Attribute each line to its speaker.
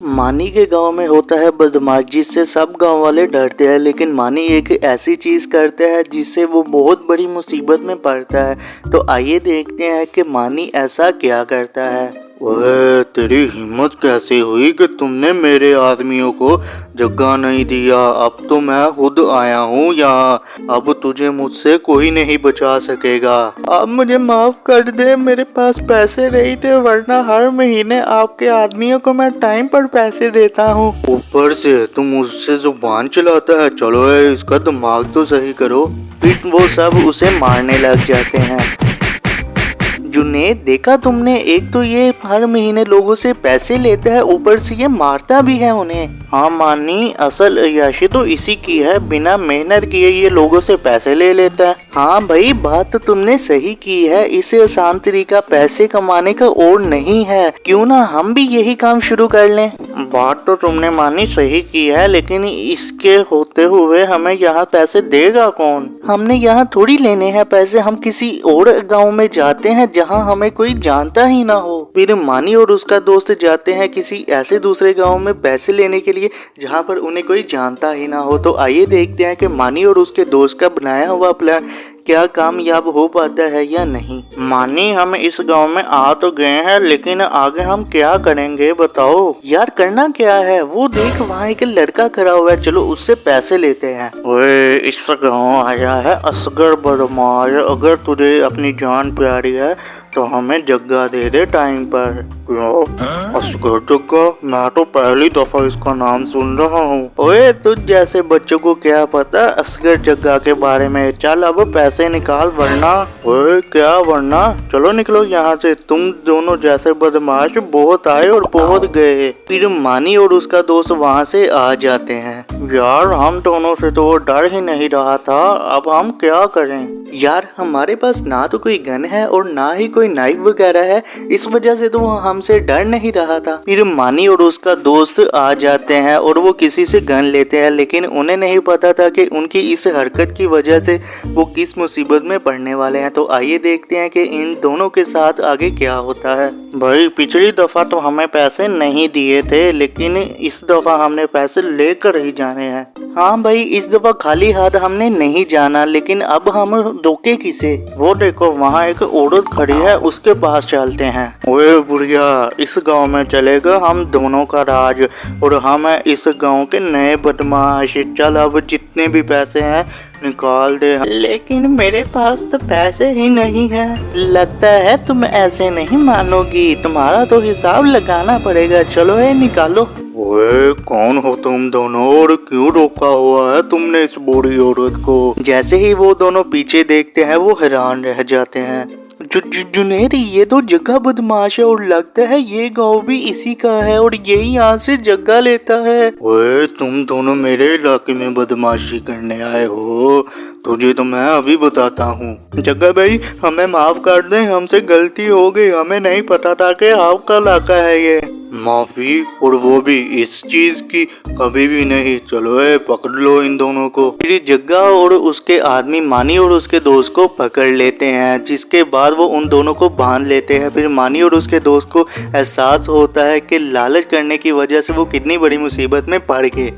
Speaker 1: मानी के गांव में होता है बदमाश जिससे सब गांव वाले डरते हैं, लेकिन मानी एक ऐसी चीज करता है जिससे वो बहुत बड़ी मुसीबत में पड़ता है। तो आइए देखते हैं कि मानी ऐसा क्या करता है। ओए, तेरी हिम्मत कैसे हुई कि तुमने मेरे आदमियों को जगह नहीं दिया। अब तो मैं खुद आया हूँ यहाँ, अब तुझे मुझसे कोई नहीं बचा सकेगा। आप मुझे माफ कर दे, मेरे पास पैसे नहीं थे, वरना हर महीने आपके आदमियों को मैं टाइम पर पैसे देता हूँ। ऊपर से तुम मुझसे जुबान चलाता है। चलो इसका दिमाग तो सही करो। फिर वो सब उसे मारने लग जाते हैं। जुनैद, देखा तुमने, एक तो ये हर महीने लोगों से पैसे लेता है, ऊपर से ये मारता भी है उन्हें। हाँ मानी, असल अय्याशी तो इसी की है, बिना मेहनत किए ये लोगों से पैसे ले लेता है। हाँ भाई, बात तो तुमने सही की है, इससे आसान तरीका पैसे कमाने का और नहीं है। क्यों ना हम भी यही काम शुरू कर लें। बात तो तुमने मानी सही की है, लेकिन इसके होते हुए हमें यहाँ पैसे देगा कौन? हमने यहाँ थोड़ी लेने हैं पैसे, हम किसी और गांव में जाते हैं जहाँ हमें कोई जानता ही ना हो। फिर मानी और उसका दोस्त जाते हैं किसी ऐसे दूसरे गांव में पैसे लेने के लिए जहाँ पर उन्हें कोई जानता ही ना हो। तो आइए देखते हैं कि मानी और उसके दोस्त का बनाया हुआ प्लान क्या कामयाब हो पाता है या नहीं। मानी, हम इस गांव में आ तो गए हैं, लेकिन आगे हम क्या करेंगे बताओ। यार करना क्या है, वो देख वहाँ एक लड़का खड़ा हुआ है, चलो उससे पैसे लेते हैं। ओए, इस गांव आया है असगर बदमाश, अगर तुझे अपनी जान प्यारी है तो हमें जगह दे दे टाइम पर। क्यों असगर जग्गा? मैं तो पहली दफा इसका नाम सुन रहा हूँ। ओए, तुझ जैसे बच्चों को क्या पता असगर जग्गा के बारे में। चल अब पैसे निकाल, वरना। ओए क्या वरना? चलो निकलो यहाँ से, तुम दोनों जैसे बदमाश बहुत आए और बहुत गए। फिर मानी और उसका दोस्त वहाँ से आ जाते हैं। यार हम दोनों से तो डर ही नहीं रहा था, अब हम क्या करें? यार हमारे पास ना तो कोई गन है और ना ही कोई नाइफ वगैरह है, इस वजह से तो वो हमसे डर नहीं रहा था। फिर मानी और उसका दोस्त आ जाते हैं और वो किसी से गन लेते हैं, लेकिन उन्हें नहीं पता था कि उनकी इस हरकत की वजह से वो किस मुसीबत में पड़ने वाले हैं। तो आइए देखते हैं कि इन दोनों के साथ आगे क्या होता है। भाई, पिछली दफा तो हमें पैसे नहीं दिए थे, लेकिन इस दफा हमने पैसे लेकर ही जाने हैं। हाँ भाई, इस दफा खाली हाथ हमने नहीं जाना, लेकिन अब हम रोके किसे? वो देखो वहाँ एक औरत खड़ी है, उसके पास चलते हैं। ओए बुढ़िया, इस गांव में चलेगा हम दोनों का राज, और हम हैं इस गांव के नए बदमाश। चल अब जितने भी पैसे हैं निकाल दे। लेकिन मेरे पास तो पैसे ही नहीं है। लगता है तुम ऐसे नहीं मानोगी, तुम्हारा तो हिसाब लगाना पड़ेगा। चलो निकालो। ओए कौन हो तुम दोनों और क्यों रोका हुआ है तुमने इस बूढ़ी औरत को? जैसे ही वो दोनों पीछे देखते हैं वो हैरान रह जाते हैं। जुनैद, ये तो जगह बदमाश है और लगता है ये गांव भी इसी का है और यही यहाँ से जगह लेता है। ओए, तुम दोनों मेरे इलाके में बदमाशी करने आए हो, तुझे तो मैं अभी बताता हूँ। जग्गा भाई, हमें माफ कर दें, हमसे गलती हो गई, हमें नहीं पता था कि आपका इलाका है ये। माफी, और वो भी इस चीज की? कभी भी नहीं। चलो पकड़ लो इन दोनों को। फिर जग्गा और उसके आदमी मानी और उसके दोस्त को पकड़ लेते हैं, जिसके बाद वो उन दोनों को बांध लेते हैं। फिर मानी और उसके दोस्त को एहसास होता है कि लालच करने की वजह से वो कितनी बड़ी मुसीबत में पड़ गए।